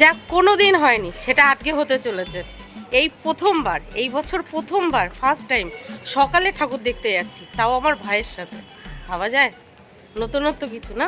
যা কোনো দিন হয়নি সেটা আজকে হতে চলেছে। এই প্রথমবার, এই বছর প্রথমবার ফার্স্ট টাইম সকালে ঠাকুর দেখতে যাচ্ছি, তাও আমার ভাইয়ের সাথে। ভাবা যায়? নতুনত্ব কিছু না।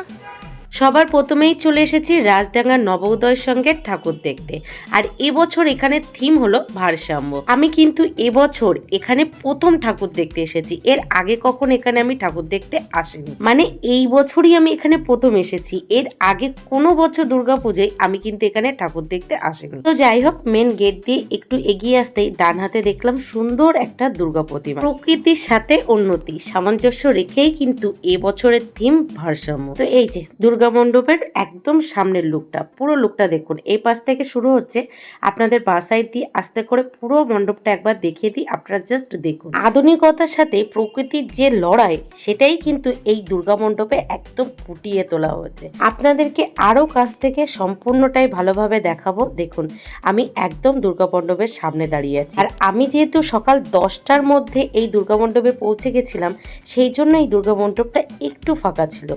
সবার প্রথমেই চলে এসেছি রাজডাঙ্গার নবোদয়ের সঙ্গে ঠাকুর দেখতে। আর এবছর এখানে থিম হলো ভারসাম্য। আমি কিন্তু এবছর এখানে প্রথম ঠাকুর দেখতে এসেছি, এর আগে কখন এখানে আমি ঠাকুর দেখতে আসিনি। মানে এই বছরই আমি এখানে প্রথম এসেছি, এর আগে কোনো বছর দুর্গাপূজায় আমি কিন্তু এখানে ঠাকুর দেখতে আসিনি। তো যাই হোক, মেন গেট দিয়ে একটু এগিয়ে আসতেই ডান হাতে দেখলাম সুন্দর একটা দুর্গা প্রতিমা। প্রকৃতির সাথে উন্নতি সামঞ্জস্য রেখেই কিন্তু এবছরের থিম ভারসাম্য। তো এই যে দুর্গা মণ্ডপের একদম সামনের লুকটা, পুরো লুকটা দেখুন। এই পাশ থেকে শুরু হচ্ছে, আপনাদের বাঁ সাইড দিয়ে আস্তে করে পুরো মণ্ডপটা একবার দেখিয়ে দিই, আপনারা জাস্ট দেখুন। আধুনিকতার সাথে প্রকৃতির যে লড়াই, সেটাই কিন্তু এই দুর্গা মণ্ডপে একদম ফুটিয়ে তোলা হয়েছে। আপনাদেরকে আরো কাছ থেকে সম্পূর্ণটাই ভালোভাবে দেখাবো। দেখুন, আমি একদম দুর্গা মণ্ডপের সামনে দাঁড়িয়ে আছি। আর আমি যেহেতু সকাল 10টার মধ্যে এই দুর্গা মণ্ডপে পৌঁছে গেছিলাম, সেই জন্য এই দুর্গা মণ্ডপটা একটু ফাঁকা ছিল।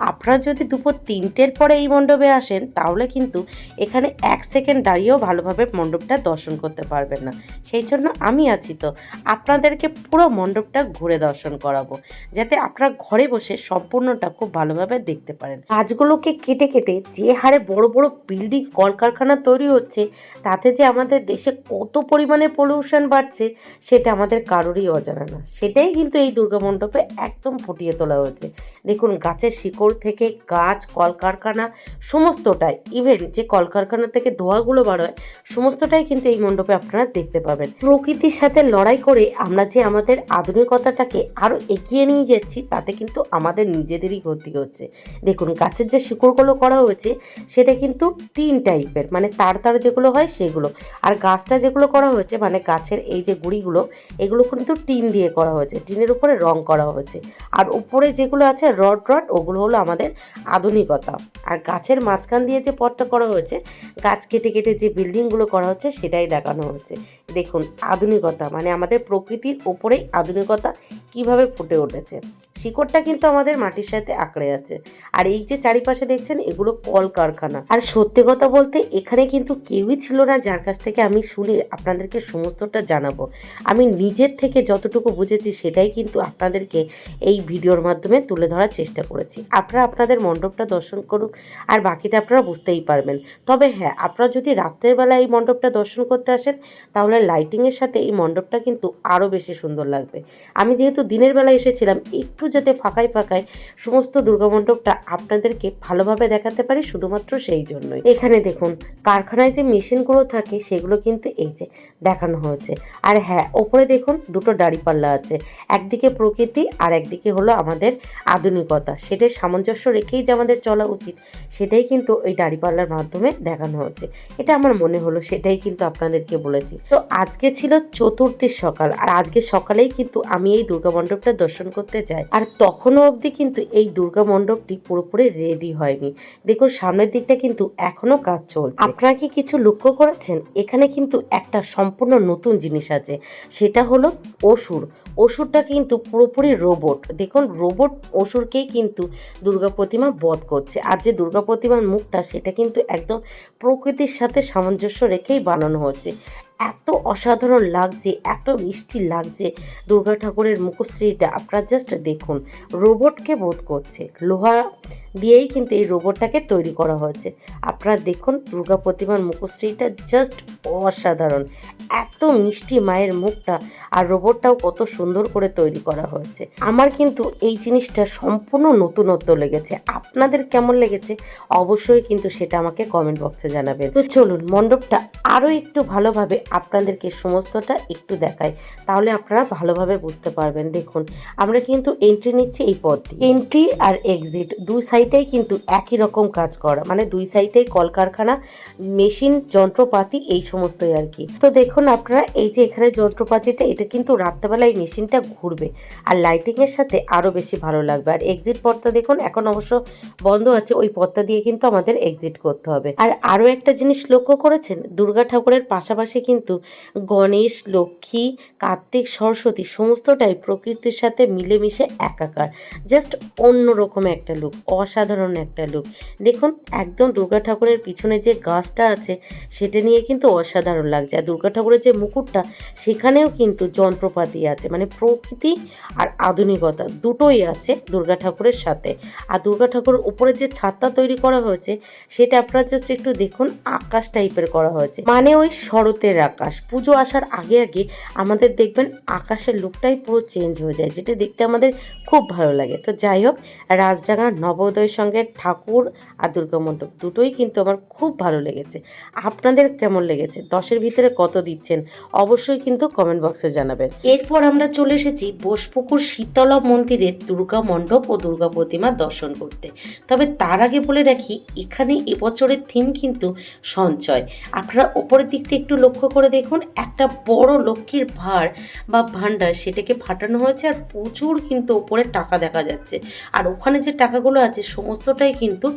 আপনারা যদি দুপুর 3টের পরে এই মণ্ডপে আসেন, তাহলে কিন্তু এখানে 1 সেকেন্ড দাঁড়িয়েও ভালোভাবে মণ্ডপটা দর্শন করতে পারবেন না। সেই জন্য আমি আছি, তো আপনাদেরকে পুরো মণ্ডপটা ঘুরে দর্শন করাবো, যাতে আপনারা ঘরে বসে সম্পূর্ণটা খুব ভালোভাবে দেখতে পারেন। গাছগুলোকে কেটে কেটে যে হারে বড় বড় বিল্ডিং কলকারখানা তৈরি হচ্ছে, তাতে যে আমাদের দেশে কত পরিমাণে পলিউশন বাড়ছে, সেটা আমাদের কারোরই অজানা না। সেটাই কিন্তু এই দুর্গা মণ্ডপে একদম ফুটিয়ে তোলা হয়েছে। দেখুন, গাছের শিকড় থেকে গাছ, কলকারখানা সমস্তটাই, ইভেন যে কলকারখানা থেকে ধোঁয়াগুলো বার হয়, সমস্তটাই কিন্তু এই মণ্ডপে আপনারা দেখতে পাবেন। প্রকৃতির সাথে লড়াই করে আমরা যে আমাদের আধুনিকতাটাকে আরো এগিয়ে নিয়ে যাচ্ছি, তাতে কিন্তু আমাদের নিজেদেরই ক্ষতি হচ্ছে। দেখুন, গাছের যে শিকড়গুলো করা হয়েছে, সেটা কিন্তু টিন টাইপের, মানে তার তার যেগুলো হয় সেগুলো। আর গাছটা যেগুলো করা হয়েছে, মানে গাছের এই যে গুঁড়িগুলো, এগুলো কিন্তু টিন দিয়ে করা হয়েছে, টিনের উপরে রং করা হয়েছে। আর উপরে যেগুলো আছে রড রড, ওগুলো হলো আমাদের আধুনিকতা। আর গাছের মাঝখান দিয়ে যে পথটা করা হয়েছে, গাছ কেটে কেটে যে বিল্ডিংগুলো করা হচ্ছে, সেটাই দেখানো হচ্ছে। দেখুন, আধুনিকতা মানে আমাদের প্রকৃতির ওপরেই আধুনিকতা কিভাবে ফুটে উঠেছে। শিকড়টা কিন্তু আমাদের মাটির সাথে আঁকড়ে আছে। আর এই যে চারিপাশে দেখছেন, এগুলো কলকারখানা। আর সত্যি কথা বলতে, এখানে কিন্তু কেউই ছিল না যার কাছ থেকে আমি শুনে আপনাদেরকে সমস্তটা জানাবো। আমি নিজের থেকে যতটুকু বুঝেছি, সেটাই কিন্তু আপনাদেরকে এই ভিডিওর মাধ্যমে তুলে ধরার চেষ্টা করেছি। আপনারা আপনাদের মণ্ডপটা দর্শন করুন, আর বাকিটা আপনারা বুঝতেই পারবেন। তবে হ্যাঁ, আপনারা যদি রাত্রের বেলা এই মণ্ডপটা দর্শন করতে আসেন, তাহলে লাইটিংয়ের সাথে এই মণ্ডপটা কিন্তু আরও বেশি সুন্দর লাগবে। আমি যেহেতু দিনের বেলা এসেছিলাম, একটু যাতে ফাঁকায় ফাঁকায় সমস্ত দুর্গা মণ্ডপটা আপনাদেরকে ভালোভাবে দেখাতে পারি, শুধুমাত্র সেই জন্যই। এখানে দেখুন, কারখানায় যে মেশিনগুলো থাকে, সেগুলো কিন্তু এই যে দেখানো হয়েছে। আর হ্যাঁ, ওপরে দেখুন দুটো দাঁড়িপাল্লা আছে, একদিকে প্রকৃতি আর একদিকে হলো আমাদের আধুনিকতা। সেটাই সামঞ্জস্য রেখেই যে আমাদের চলা উচিত, সেটাই কিন্তু ওই দাঁড়িপাল্লার মাধ্যমে দেখানো হচ্ছে। এটা আমার মনে হলো, সেটাই কিন্তু আপনাদেরকে বলেছি। তো আজকে ছিল চতুর্থীর সকাল, আর আজকে সকালেই কিন্তু আমি এই দুর্গা মণ্ডপটা দর্শন করতে যাই। আর তখনও অবধি কিন্তু এই দুর্গা মণ্ডপটি পুরোপুরি রেডি হয়নি। দেখুন, সামনের দিকটা কিন্তু এখনো কাজ চলছে। আপনারা কি কিছু লক্ষ্য করেছেন? এখানে কিন্তু একটা সম্পূর্ণ নতুন জিনিস আছে, সেটা হলো অসুর। অসুরটা কিন্তু পুরোপুরি রোবট। দেখুন, রোবট অসুরকেই কিন্তু দুর্গা প্রতিমা বধ করছে। আর যে দুর্গা প্রতিমার মুখটা, সেটা কিন্তু একদম প্রকৃতির সাথে সামঞ্জস্য রেখেই বানানো হচ্ছে। এত অসাধারণ লাগছে, এত মিষ্টি লাগছে দুর্গা ঠাকুরের মুখশ্রীটা। আপনারা জাস্ট দেখুন, রোবটকে বোধ করছে, লোহা দিয়েই কিন্তু এই রোবটটাকে তৈরি করা হয়েছে। আপনারা দেখুন, দুর্গা প্রতিমার মুখশ্রীটা জাস্ট অসাধারণ। এত মিষ্টি মায়ের মুখটা, আর রোবটটাও কত সুন্দর করে তৈরি করা হয়েছে। আমার কিন্তু এই জিনিসটা সম্পূর্ণ নতুনত্ব লেগেছে। আপনাদের কেমন লেগেছে অবশ্যই কিন্তু সেটা আমাকে কমেন্ট বক্সে জানাবেন। তো চলুন, মণ্ডপটা আরও একটু ভালোভাবে আপনাদেরকে সমস্তটা একটু দেখাই, তাহলে আপনারা ভালোভাবে বুঝতে পারবেন। দেখুন, আমরা কিন্তু এন্ট্রি নিচ্ছি এই পথ দিয়ে। এন্ট্রি আর এক্সিট দুই সাইডেই কিন্তু একই রকম কাজ করা, মানে দুই সাইডেই কলকারখানা, মেশিন, যন্ত্রপাতি, এই সমস্তই আর কি। তো দেখুন, দেখুন আপনারা এই যে এখানে যন্ত্রপাতিটা, এটা কিন্তু রাত্রেবেলা এই মেশিনটা ঘুরবে আর লাইটিংয়ের সাথে আরও বেশি ভালো লাগবে। আর এক্সিট পথটা দেখুন এখন অবশ্য বন্ধ আছে, ওই পথটা দিয়ে কিন্তু আমাদের এক্সিট করতে হবে। আর আরও একটা জিনিস লক্ষ্য করেছেন, দুর্গা ঠাকুরের পাশাপাশি কিন্তু গণেশ, লক্ষ্মী, কার্তিক, সরস্বতী সমস্তটাই প্রকৃতির সাথে মিলেমিশে একাকার। জাস্ট অন্যরকম একটা লুক, অসাধারণ একটা লুক। দেখুন একদম দুর্গা ঠাকুরের পিছনে যে গাছটা আছে সেটা নিয়ে কিন্তু অসাধারণ লাগছে। আর দুর্গা ঠাকুরের যে মুকুটটা সেখানেও কিন্তু যন্ত্রপাতি আছে, মানে প্রকৃতি আর আধুনিকতা দুটোই আছে দুর্গা ঠাকুরের সাথে। আর দুর্গা ঠাকুরের উপরে যে ছাদটা তৈরি করা হয়েছে সেটা আপনারা জাস্ট একটু দেখুন, আকাশ টাইপের করা হয়েছে, মানে ওই শরতের আকাশ। পুজো আসার আগে আগে আমাদের দেখবেন আকাশের লুকটাই পুরো চেঞ্জ হয়ে যায়, যেটা দেখতে আমাদের খুব ভালো লাগে। তো যাই হোক, রাজডাঙ্গার নবোদয়ের সঙ্গে ঠাকুর আর দুর্গা মণ্ডপ দুটোই কিন্তু আমার খুব ভালো লেগেছে। আপনাদের কেমন লেগেছে? 10-এর ভিতরে কত দিচ্ছেন অবশ্যই কিন্তু কমেন্ট বক্সে জানাবেন। এরপর আমরা চলে এসেছি বোসপুকুর শীতলা মন্দিরের দুর্গা মণ্ডপ ও দুর্গা প্রতিমা দর্শন করতে। তবে তার আগে বলে রাখি, এখানে এবছরের থিম কিন্তু সঞ্চয়। আপনারা ওপরের দিকটা একটু লক্ষ্য করে দেখুন, একটা বড় লক্ষ্মীর ভাঁড় বা ভাণ্ডার সেটাকে ফাটানো হয়েছে আর প্রচুর কিন্তু ওপরে টাকা দেখা যাচ্ছে। আর ওখানে যে টাকাগুলো আছে সমস্তটাই কিন্তু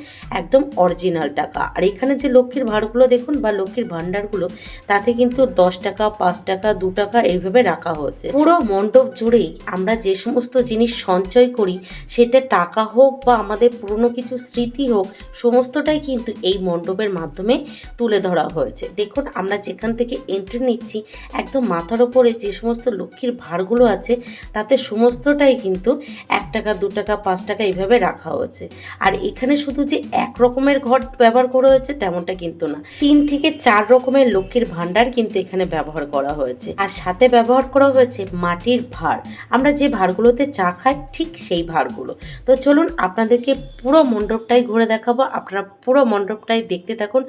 একদম অরিজিনাল টাকা। আর এখানে যে লক্ষ্মীর ভাঁড়গুলো দেখুন বা লক্ষ্মীর ভাণ্ডারগুলো, তাতে কিন্তু 10 টাকা, 5 টাকা, 2 টাকা এইভাবে রাখা হচ্ছে। পুরো মণ্ডপ জুড়েই আমরা যে সমস্ত জিনিস সঞ্চয় করি, সেটা টাকা হোক বা আমাদের পুরনো কিছু স্মৃতি হোক, সমস্তটাই কিন্তু এই মণ্ডপের মাধ্যমে তুলে ধরা হয়েছে। দেখুন আমরা যেখান থেকে এন্ট্রি নিচ্ছি, একদম মাথার ওপরে যে সমস্ত লক্ষ্মীর ভাঁড়গুলো আছে তাতে সমস্তটাই কিন্তু 1 টাকা, 2 টাকা, 5 টাকা এইভাবে রাখা হয়েছে। আর এখানে শুধু যে এক রকমের ঘট ব্যবহার করা হয়েছে তেমনটা কিন্তু না, 3 থেকে 4 রকমের লক্ষ্মীর ভাণ্ডার কিন্তু এখানে ব্যবহার করা হয়েছে। আর সাথে ব্যবহার করা হয়েছে মাটির ভাঁড়, আমরা যে ভাঁড়গুলোতে চা খাই ঠিক সেই ভাঁড়গুলো। তো চলুন আপনাদেরকে পুরো মণ্ডপটাই ঘুরে দেখাবো, আপনারা পুরো মণ্ডপটাই দেখতে থাকুন।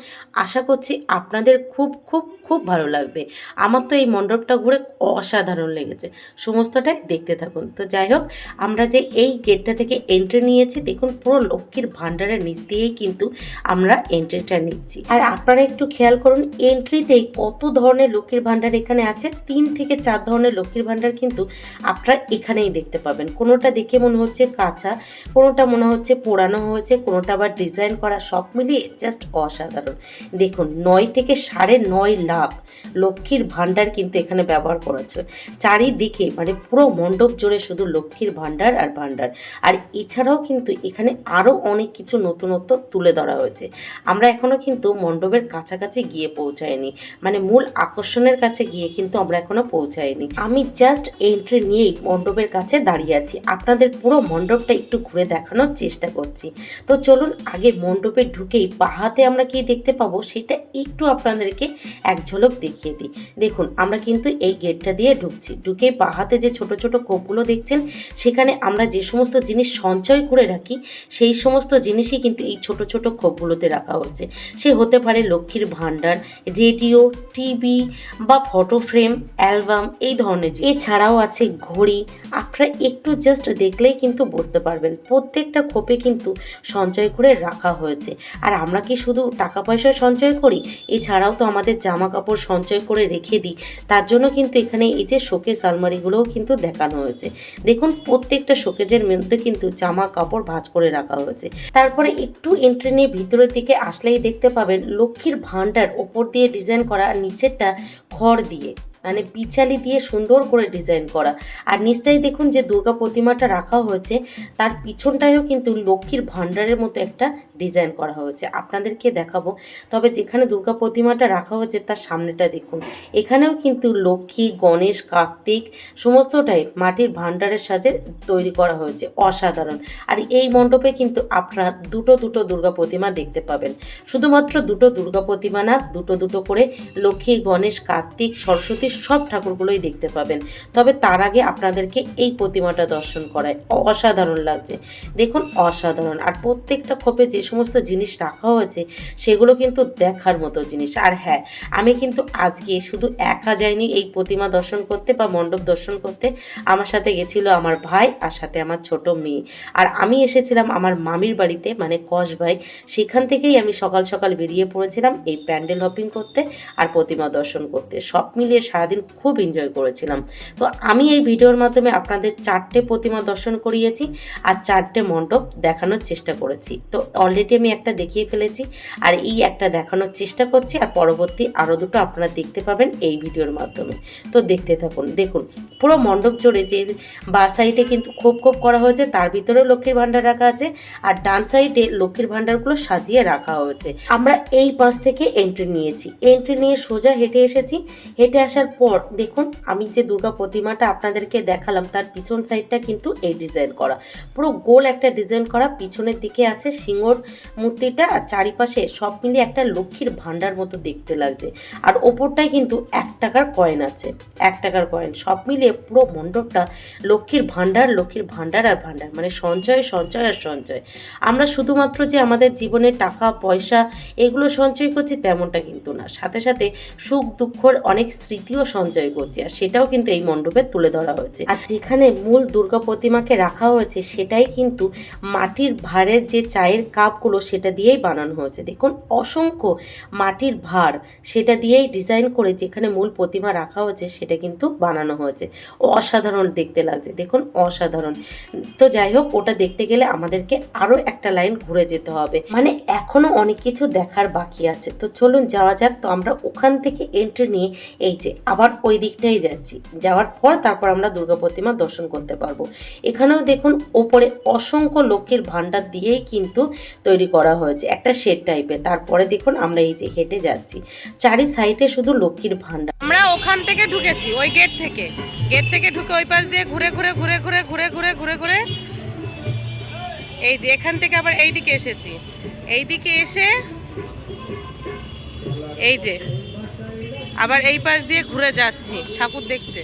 আশা করছি আপনাদের খুব খুব খুব ভালো লাগবে। আমার তো এই মণ্ডপটা ঘুরে অসাধারণ লেগেছে, সমস্তটাই দেখতে থাকুন। তো যাই হোক, আমরা যে এই গেটটা থেকে এন্ট্রি নিয়েছি, দেখুন পুরো লক্ষ্মীর ভাণ্ডারের নিচ দিয়েই কিন্তু আমরা এন্ট্রিটা নিচ্ছি। আর আপনারা একটু খেয়াল করুন, এন্ট্রিতেই কত ধরনের লক্ষ্মীর ভাণ্ডার এখানে আছে। 3 থেকে 4 ধরনের লক্ষ্মীর ভাণ্ডার কিন্তু আপনারা এখানেই দেখতে পাবেন। কোনোটা দেখে মনে হচ্ছে কাঁচা, কোনোটা মনে হচ্ছে পোড়ানো হয়েছে, কোনোটা আবার ডিজাইন করা, সব মিলিয়ে জাস্ট অসাধারণ। দেখুন 9 থেকে 9.5 লাখ লক্ষ্মীর ভাণ্ডার কিন্তু এখানে ব্যবহার করেছে চারিদিকে, মানে পুরো মণ্ডপ জুড়ে শুধু লক্ষ্মীর ভাণ্ডার আর ভাণ্ডার। আর এছাড়াও কিন্তু এখানে আরও অনেক কিছু নতুনত্ব তুলে ধরা হয়েছে। আমরা এখনো কিন্তু মণ্ডপের কাছাকাছি গিয়ে পৌঁছাইনি, মানে মূল আকর্ষণের কাছে গিয়ে কিন্তু আমরা এখনো পৌঁছাইনি। আমি জাস্ট এন্ট্রি নিয়েই মণ্ডপের কাছে দাঁড়িয়ে আছি, আপনাদের পুরো মণ্ডপটা একটু ঘুরে দেখানোর চেষ্টা করছি। তো চলুন আগে মণ্ডপে ঢুকেই বাহাতে আমরা কি দেখতে পাবো সেটা একটু আপনাদেরকে এক ঝলক দেখিয়ে দিই। দেখুন আমরা কিন্তু এই গেটটা দিয়ে ঢুকছি, ঢুকে বাহাতে যে ছোট ছোট কোপগুলো দেখছেন, সেখানে আমরা যে সমস্ত জিনিস সঞ্চয় করে রাখি সেই সমস্ত জিনিসই কিন্তু এই ছোট ছোট খোপগুলোতে রাখা হচ্ছে। সে হতে পারে লক্ষ্মীর ভাণ্ডার, রেডিও, টিভি বা ফটো ফ্রেম, অ্যালবাম, এই ধরনের। এছাড়াও আছে ঘড়ি। আপনারা একটু জাস্ট দেখলেই কিন্তু বুঝতে পারবেন প্রত্যেকটা খোপে কিন্তু সঞ্চয় করে রাখা হয়েছে। আর আমরা কি শুধু টাকা পয়সা সঞ্চয় করি, এছাড়াও তো আমাদের জামা কাপড় সঞ্চয় করে রেখে দিই। তার জন্য কিন্তু এখানে এই যে শোকেস আলমারিগুলোও কিন্তু দেখানো হয়েছে। দেখুন প্রত্যেকটা শোকেজের মধ্যে কিন্তু জামা কাপড় ভাঁজ করে রাখা হয়েছে। তারপরে একটু এন্ট্রি নিয়ে ভিতরের দিকে আসলেই দেখতে পাবেন লক্ষ্মীর ভাণ্ডার ওপর দিয়ে ডিজাইন করা, আর নিচেরটা খড় দিয়ে, মানে বিচালি দিয়ে সুন্দর করে ডিজাইন করা। আর নিচটাই দেখুন যে দুর্গা প্রতিমাটা রাখা হয়েছে, তার পিছনটায়ও কিন্তু লক্ষ্মীর ভাণ্ডারের মতো একটা ডিজাইন করা হয়েছে, আপনাদেরকে দেখাবো। তবে যেখানে দুর্গা প্রতিমাটা রাখা হয়েছে তার সামনেটা দেখুন, এখানেও কিন্তু লক্ষ্মী, গণেশ, কার্তিক সমস্তটাই মাটির ভাণ্ডারের সাজে তৈরি করা হয়েছে, অসাধারণ। আর এই মণ্ডপে কিন্তু আপনারা দুটো দুটো দুর্গা প্রতিমা দেখতে পাবেন। শুধুমাত্র দুটো দুর্গা প্রতিমা না, দুটো দুটো করে লক্ষ্মী, গণেশ, কার্তিক, সরস্বতী সব ঠাকুরগুলোই দেখতে পাবেন। তবে তার আগে আপনাদেরকে এই প্রতিমাটা দর্শন করায়, অসাধারণ লাগছে দেখুন, অসাধারণ। আর প্রত্যেকটা খোপে যে সমস্ত জিনিস রাখা হয়েছে সেগুলো কিন্তু দেখার মতো জিনিস। আর হ্যাঁ, আমি কিন্তু আজকে শুধু একা যাইনি এই প্রতিমা দর্শন করতে বা মণ্ডপ দর্শন করতে, আমার সাথে গেছিল আমার ভাই আর সাথে আমার ছোট মেয়ে। আর আমি এসেছিলাম আমার মামির বাড়িতে, মানে কসবাই। সেখান থেকেই আমি সকাল সকাল বেরিয়ে পড়েছিলাম এই প্যান্ডেল হপিং করতে আর প্রতিমা দর্শন করতে। সব মিলিয়ে সারাদিন খুব এনজয় করেছিলাম। তো আমি এই ভিডিওর মাধ্যমে আপনাদের 4টে প্রতিমা দর্শন করিয়েছি আর 4টে মণ্ডপ দেখানোর চেষ্টা করেছি। তো অলরেডি আমি একটা দেখিয়ে ফেলেছি আর এই একটা দেখানোর চেষ্টা করছি, আর পরবর্তী আরও দুটো আপনারা দেখতে পাবেন এই ভিডিওর মাধ্যমে। তো দেখতে থাকুন। দেখুন পুরো মণ্ডপ জুড়ে যে বা সাইডে কিন্তু খোপ খোপ করা হয়েছে, তার ভিতরেও লক্ষ্মীর ভাণ্ডার রাখা আছে, আর ডান সাইডে লক্ষ্মীর ভাণ্ডারগুলো সাজিয়ে রাখা হয়েছে। আমরা এই পাশ থেকে এন্ট্রি নিয়েছি, এন্ট্রি নিয়ে সোজা হেঁটে এসেছি। হেঁটে আসার পর দেখুন আমি যে দুর্গা প্রতিমাটা আপনাদেরকে দেখালাম তার পিছন সাইডটা কিন্তু এই ডিজাইন করা, পুরো গোল একটা ডিজাইন করা। পিছনের দিকে আছে সিংহর মূর্তিটা, আর চারিপাশে সব মিলিয়ে একটা লক্ষ্মীর ভাণ্ডার মতো দেখতে লাগছে। আর ওপরটায় কিন্তু 1 টাকার কয়েন আছে, 1 টাকার কয়েন। সব মিলিয়ে পুরো মণ্ডপটা লক্ষ্মীর ভাণ্ডার, লক্ষ্মীর ভাণ্ডার আর ভাণ্ডার, মানে সঞ্চয় সঞ্চয় আর সঞ্চয়। আমরা শুধুমাত্র যে আমাদের জীবনে টাকা পয়সা এগুলো সঞ্চয় করছি তেমনটা কিন্তু না, সাথে সাথে সুখ দুঃখর অনেক স্মৃতিও সঞ্চয় করছি, আর সেটাও কিন্তু এই মণ্ডপে তুলে ধরা হয়েছে। আর যেখানে মূল দুর্গা প্রতিমাকে রাখা হয়েছে সেটাই কিন্তু মাটির ভাঁড়ের যে চায়ের কাপগুলো সেটা দিয়েই বানানো হয়েছে। দেখুন অসংখ্য মাটির ভাঁড়, সেটা দিয়েই ডিজাইন করে যেখানে মূল প্রতিমা রাখা হয়েছে সেটা কিন্তু বানানো হয়েছে। অসাধারণ দেখতে লাগছে দেখুন, অসাধারণ। তো যাই হোক, ওটা দেখতে গেলে আমাদেরকে আরও একটা লাইন ঘুরে যেতে হবে, মানে এখনো অনেক কিছু দেখার বাকি আছে। তো চলুন যাওয়া যাক। তো আমরা ওখান থেকে এন্ট্রি নিয়ে এই যে আবার ওই দিকটাই যাচ্ছি, যাওয়ার পর তারপর আমরা দুর্গা প্রতিমা দর্শন করতে পারবো। এখানেও দেখুন ওপরে অসংখ্য লক্ষ্মীর ভাণ্ডার দিয়েই কিন্তু তৈরি করা হয়েছে, একটা শেড টাইপের। তারপরে দেখুন আমরা এই যে হেঁটে যাচ্ছি, চারি সাইডে শুধু লক্ষ্মীর ভাণ্ডার। আমরা ওখান থেকে ঢুকেছি, ওই গেট থেকে ঢুকে ওই পাশ দিয়ে ঘুরে ঘুরে ঘুরে ঘুরে ঘুরে ঘুরে ঘুরে ঘুরে এই যে এখান থেকে আবার এই দিকে এসেছি। এই দিকে এসে এই যে আবার এই পাশ দিয়ে ঘুরে যাচ্ছি ঠাকুর দেখতে।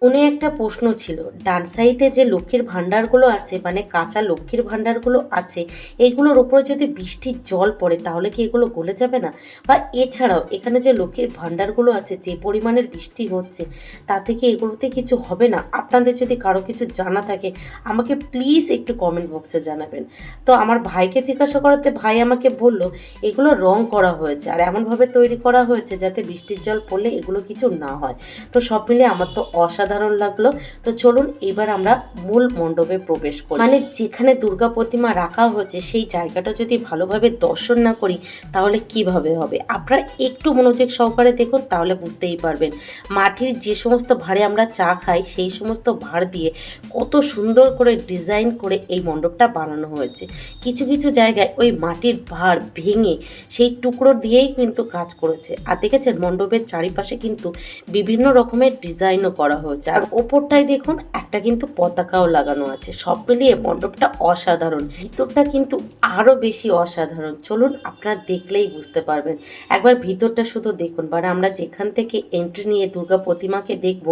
মনে একটা প্রশ্ন ছিল, ডান সাইডে যে লক্ষ্মীর ভাণ্ডারগুলো আছে, মানে কাঁচা লক্ষ্মীর ভাণ্ডারগুলো আছে, এইগুলোর উপরে যদি বৃষ্টির জল পড়ে তাহলে কি এগুলো গলে যাবে না? বা এছাড়াও এখানে যে লক্ষ্মীর ভাণ্ডারগুলো আছে, যে পরিমাণের বৃষ্টি হচ্ছে তাতে কি এগুলোতে কিছু হবে না? আপনাদের যদি কারো কিছু জানা থাকে আমাকে প্লিজ একটু কমেন্ট বক্সে জানাবেন। তো আমার ভাইকে জিজ্ঞাসা করাতে ভাই আমাকে বলল এগুলো রং করা হয়েছে আর এমনভাবে তৈরি করা হয়েছে যাতে বৃষ্টির জল পড়লে এগুলো কিছু না হয়। তো সব মিলে আমার তো অসাধারণ লাগলো। তো চলুন এবার আমরা মূল মণ্ডপে প্রবেশ করি। মানে যেখানে দুর্গা প্রতিমা রাখা হয়েছে সেই জায়গাটা যদি ভালোভাবে দর্শন না করি তাহলে কিভাবে হবে? আপনারা একটু মনোযোগ সহকারে দেখুন, তাহলে বুঝতেই পারবেন। মাটির যে সমস্ত ভাঁড়ে আমরা চা খাই সেই সমস্ত ভাঁড় দিয়ে কত সুন্দর করে ডিজাইন করে এই মণ্ডপটা বানানো হয়েছে। কিছু কিছু জায়গায় ওই মাটির ভাঁড় ভেঙে সেই টুকরো দিয়েই কিন্তু কাজ করেছে। আর দেখেছেন মণ্ডপের চারিপাশে কিন্তু বিভিন্ন রকমের ডিজাইনও করা হয়েছে। আর ওপরটায় দেখুন একটা কিন্তু পতাকাও লাগানো আছে। সব মিলিয়ে মণ্ডপটা অসাধারণ, ভিতরটা কিন্তু আরো বেশি অসাধারণ। চলুন আপনারা দেখলেই বুঝতে পারবেন, একবার ভিতরটা শুধু দেখুন। মানে আমরা যেখান থেকে এন্ট্রি নিয়ে দুর্গা প্রতিমাকে দেখব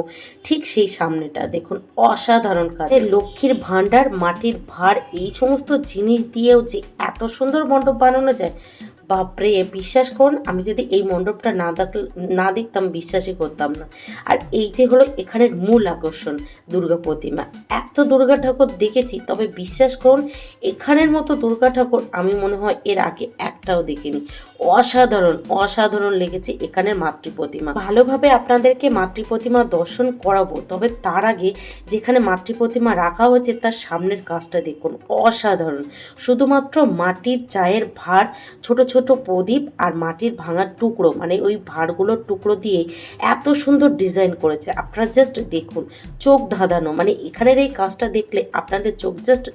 ঠিক সেই সামনেটা দেখুন, অসাধারণ কাজ। লক্ষ্মীর ভাণ্ডার, মাটির ভাঁড়, এই সমস্ত জিনিস দিয়েও যে এত সুন্দর মণ্ডপ বানানো যায়, বাপরে! বিশ্বাস করুন আমি যদি এই মণ্ডপটা না দেখতাম বিশ্বাসই করতাম না। আর এই যে হলো এখানের মূল আকর্ষণ দুর্গা প্রতিমা। এত দুর্গা ঠাকুর দেখেছি, তবে বিশ্বাস করুন এখানের মতো দুর্গা ঠাকুর আমি মনে হয় এর আগে একটাও দেখিনি। অসাধারণ অসাধারণ লেগেছে এখানের মাতৃ প্রতিমা। ভালোভাবে আপনাদেরকে মাতৃ প্রতিমা দর্শন করাবো, তবে তার আগে যেখানে মাতৃ প্রতিমা রাখা হয়েছে তার সামনের কাজটা দেখুন, অসাধারণ। শুধুমাত্র মাটির চায়ের ভাঁড়, ছোট ছোট প্রদীপ আর মাটির ভাঙার টুকরো, মানে ওই ভাঁড়গুলোর টুকরো দিয়ে এত সুন্দর ডিজাইন করেছে। আপনারা জাস্ট দেখুন, চোখ ধাঁধানো। মানে এখানের এই কাজটা দেখলে আপনাদের চোখ জাস্ট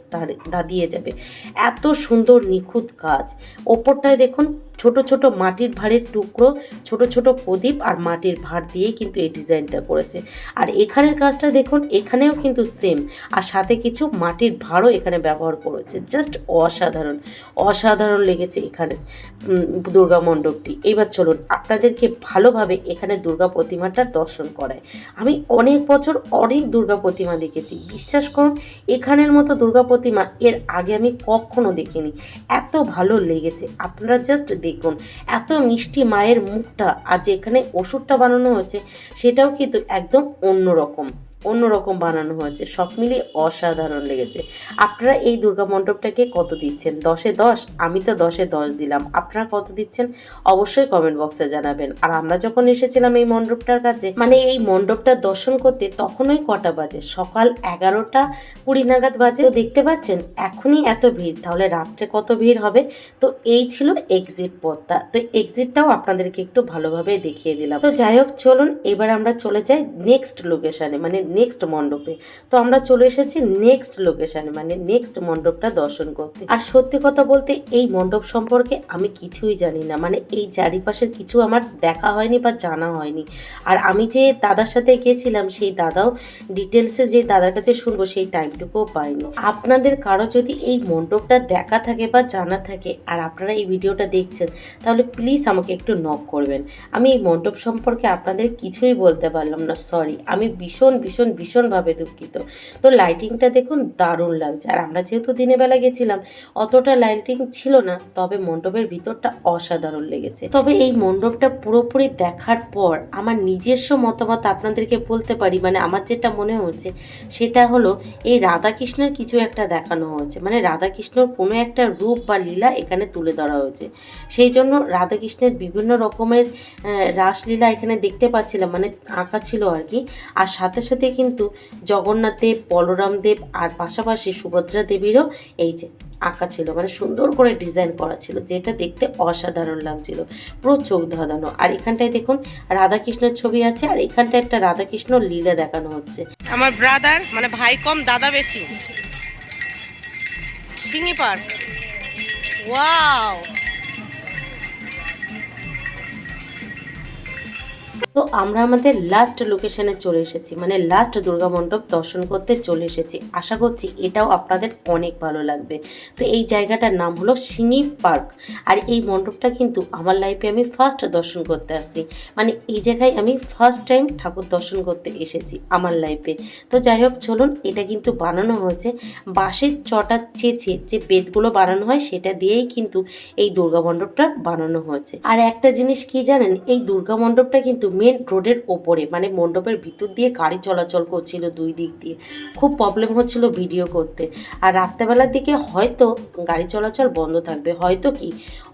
ধাঁধিয়ে যাবে, এত সুন্দর নিখুঁত কাজ। ওপরটায় দেখুন ছোট ছোট মাটির ভাঁড়ের টুকরো, ছোট ছোট প্রদীপ আর মাটির ভাঁড় দিয়েই কিন্তু এই ডিজাইনটা করেছে। আর এখানের কাজটা দেখুন, এখানেও কিন্তু সেম, আর সাথে কিছু মাটির ভাঁড়ও এখানে ব্যবহার করেছে। জাস্ট অসাধারণ, অসাধারণ লেগেছে এখানে দুর্গা মণ্ডপটি। এবার চলুন আপনাদেরকে ভালোভাবে এখানে দুর্গা প্রতিমাটার দর্শন করায়। আমি অনেক বছর অনেক দুর্গা প্রতিমা দেখেছি, বিশ্বাস করুন এখানের মতো দুর্গা প্রতিমা এর আগে আমি কখনো দেখিনি। এত ভালো লেগেছে, আপনারা জাস্ট দেখুন। এত মিষ্টি মায়ের মুখটা, আর যে এখানে ওষুধটা বানানো হয়েছে সেটাও কিন্তু একদম অন্যরকম বানানো হয়েছে। সব মিলিয়ে অসাধারণ লেগেছে। আপনারা এই দুর্গা মণ্ডপটাকে কত দিচ্ছেন? 10-এ 10? আমি তো 10-এ 10 দিলাম। আপনারা কত দিচ্ছেন অবশ্যই কমেন্ট বক্সে জানাবেন। আর আমরা যখন এসেছিলাম এই মণ্ডপটার কাছে, মানে এই মণ্ডপটা দর্শন করতে, তখনই কটা বাজে? সকাল 11:20 নাগাদ বাজে। তো দেখতে পাচ্ছেন এখনই এত ভিড়, তাহলে রাত্রে কত ভিড় হবে। তো এই ছিল এক্সিট পথটা। তো এক্সিটটাও আপনাদেরকে একটু ভালোভাবে দেখিয়ে দিলাম। তো যাই হোক, চলুন এবার আমরা চলে যাই নেক্সট লোকেশনে, মানে নেক্সট মণ্ডপে। তো আমরা চলে এসেছি নেক্সট লোকেশনে, মানে নেক্সট মণ্ডপটা দর্শন করতে। আর সত্যি কথা বলতে এই মণ্ডপ সম্পর্কে আমি কিছুই জানি না, মানে এই চারিপাশের কিছু আমার দেখা হয়নি বা জানা হয়নি। আর আমি যে দাদার সাথে গেছিলাম, সেই দাদাও ডিটেলসে যে দাদার কাছে শুনবো সেই টাইমটুকুও পাইনি। আপনাদের কারো যদি এই মণ্ডপটা দেখা থাকে বা জানা থাকে, আর আপনারা এই ভিডিওটা দেখছেন, তাহলে প্লিজ আমাকে একটু নক করবেন। আমি এই মণ্ডপ সম্পর্কে আপনাদের কিছুই বলতে পারলাম না, সরি। আমি ভীষণভাবে দুঃখিত। তো লাইটিংটা দেখুন, দারুণ লাগছে। আর আমরা যেহেতু দিনের বেলা গেছিলাম, অতটা লাইটিং ছিল না, তবে মণ্ডপের ভিতরটা অসাধারণ লেগেছে। তবে এই মণ্ডপটা পুরোপুরি দেখার পর আমার নিজস্ব মতামত আপনাদেরকে বলতে পারি, মানে আমার যেটা মনে হচ্ছে সেটা হলো এই রাধাকৃষ্ণের কিছু একটা দেখানো হয়েছে, মানে রাধাকৃষ্ণর কোনো একটা রূপ বা লীলা এখানে তুলে ধরা হয়েছে। সেই জন্য রাধাকৃষ্ণের বিভিন্ন রকমের রাসলীলা এখানে দেখতে পাচ্ছিলাম, মানে আঁকা ছিল আর কি। আর সাথে সাথে কিন্তু জগন্নাথ দেব, বলরাম দেব আর পাশাপাশি সুভদ্রা দেবীরও এই যে আঁকা ছিল, মানে সুন্দর করে ডিজাইন করা ছিল, যেটা দেখতে অসাধারণ লাগছিল, পুরো চোখ ধাঁধানো। আর এখানটায় দেখুন রাধাকৃষ্ণের ছবি আছে, আর এখানটায় একটা রাধাকৃষ্ণ লীলা দেখানো হচ্ছে। আমার ব্রাদার, মানে ভাই কম দাদা বেশি। ডিঙি পার্ক, ওয়াও। তো আমরা আমাদের লাস্ট লোকেশনে চলে এসেছি, মানে লাস্ট দুর্গা মণ্ডপ দর্শন করতে চলে এসেছি। আশা করছি এটাও আপনাদের অনেক ভালো লাগবে। তো এই জায়গাটার নাম হলো সিঙ্গি পার্ক। আর এই মণ্ডপটা কিন্তু আমার লাইফে আমি ফার্স্ট দর্শন করতে আসছি, মানে এই জায়গায় আমি ফার্স্ট টাইম ঠাকুর দর্শন করতে এসেছি আমার লাইফে। তো যাই হোক, চলুন। এটা কিন্তু বানানো হয়েছে বাঁশের চটা চেঁচে, যে বেতগুলো বানানো হয় সেটা দিয়েই কিন্তু এই দুর্গা মণ্ডপটা বানানো হয়েছে। আর একটা জিনিস কি জানেন, এই দুর্গা মণ্ডপটা কিন্তু মেন রোডের ওপরে, মানে মণ্ডপের ভিতর দিয়ে গাড়ি চলাচল করছিল দুই দিক দিয়ে, খুব প্রবলেম হচ্ছিল ভিডিও করতে। আর রাত্রেবেলার দিকে হয়তো গাড়ি চলাচল বন্ধ থাকবে, হয়তো কি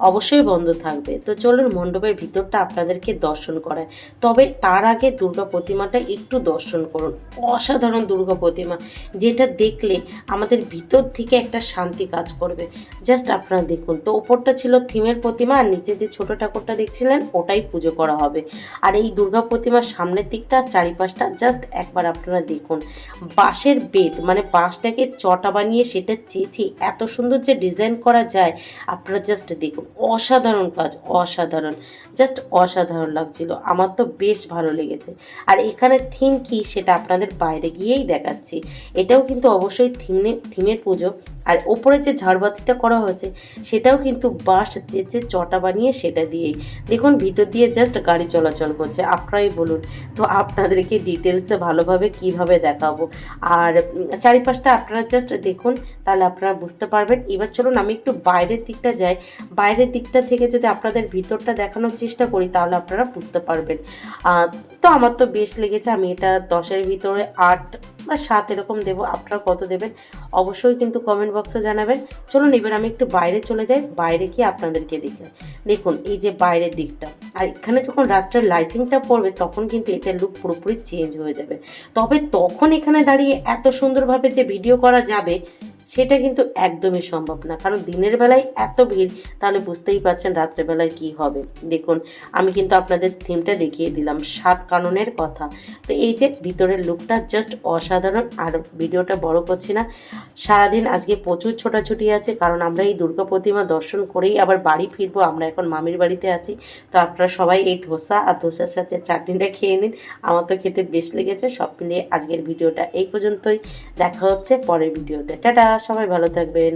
অবশ্যই বন্ধ থাকবে। তো চলুন মণ্ডপের ভিতরটা আপনাদেরকে দর্শন করায়। তবে তার আগে দুর্গা প্রতিমাটা একটু দর্শন করুন। অসাধারণ দুর্গা প্রতিমা, যেটা দেখলে আমাদের ভিতর থেকে একটা শান্তি কাজ করবে। জাস্ট আপনারা দেখুন। তো ওপরটা ছিল থিমের প্রতিমা, আর নিচে যে ছোট ঠাকুরটা দেখছিলেন ওটাই পুজো করা হবে। আর এই দুর্গা প্রতিমার সামনের দিকটা, চারিপাশটা জাস্ট একবার আপনারা দেখুন। বাঁশের বেত, মানে বাঁশটাকে চটা বানিয়ে সেটা চেঁচে এত সুন্দর যে ডিজাইন করা যায়, আপনারা জাস্ট দেখুন। অসাধারণ কাজ, অসাধারণ, জাস্ট অসাধারণ লাগছিল। আমার তো বেশ ভালো লেগেছে। আর এখানে থিম কি সেটা আপনাদের বাইরে গিয়েই দেখাচ্ছি। এটাও কিন্তু অবশ্যই থিমের পুজো। আর ওপরে যে ঝাড়বাতিটা করা হয়েছে সেটাও কিন্তু বাঁশ চেঁচে চটা বানিয়ে সেটা দিয়েই। দেখুন ভিতর দিয়ে জাস্ট গাড়ি চলাচল করছে, আপনারাই বলুন। তো আপনাদেরকে ডিটেলসে ভালোভাবে কিভাবে দেখাবো, আর চারিপাশটা আপনারা জাস্ট দেখুন, তাহলে আপনারা বুঝতে পারবেন। এবার চলুন আমি একটু বাইরের দিকটা যাই। বাইরের দিকটা থেকে যদি আপনাদের ভিতরটা দেখানোর চেষ্টা করি, তাহলে আপনারা বুঝতে পারবেন। তো আমার তো বেশ লেগেছে। আমি এটা 10-এর ভিতরে 8 বা 7 এরকম দেবো। আপনারা কত দেবেন অবশ্যই কিন্তু কমেন্ট বক্সে জানাবেন। চলুন এবার আমি একটু বাইরে চলে যাই, বাইরে গিয়ে আপনাদেরকে দেখি। দেখুন এই যে বাইরের দিকটা, আর এখানে যখন রাত্রের লাইটিংটা পড়বে তখন কিন্তু এটার লুক পুরোপুরি চেঞ্জ হয়ে যাবে। তবে তখন এখানে দাঁড়িয়ে এত সুন্দরভাবে যে ভিডিও করা যাবে সেটা কিন্তু একদমই সম্ভব না, কারণ দিনের বেলায় এত ভিড়, তাহলে বুঝতেই পারছেন রাত্রেবেলায় কি হবে। দেখুন আমি কিন্তু আপনাদের থিমটা দেখিয়ে দিলাম, 7 কাননের কথা। তো এই যে ভিতরের লুকটা জাস্ট অসাধারণ। আর ভিডিওটা বড় করছি না, সারাদিন আজকে প্রচুর ছোটাছুটি আছে, কারণ আমরা এই দুর্গা প্রতিমা দর্শন করেই আবার বাড়ি ফিরবো। আমরা এখন মামির বাড়িতে আছি। তো আপনারা সবাই এই ধোসা আর ধোসার সাথে চাটনিটা খেয়ে নিন, আমার তো খেতে বেশ লেগেছে। সব মিলিয়ে আজকের ভিডিওটা এই পর্যন্তই, দেখা হচ্ছে পরের ভিডিওতে। টাটা, সবাই ভালো থাকবেন।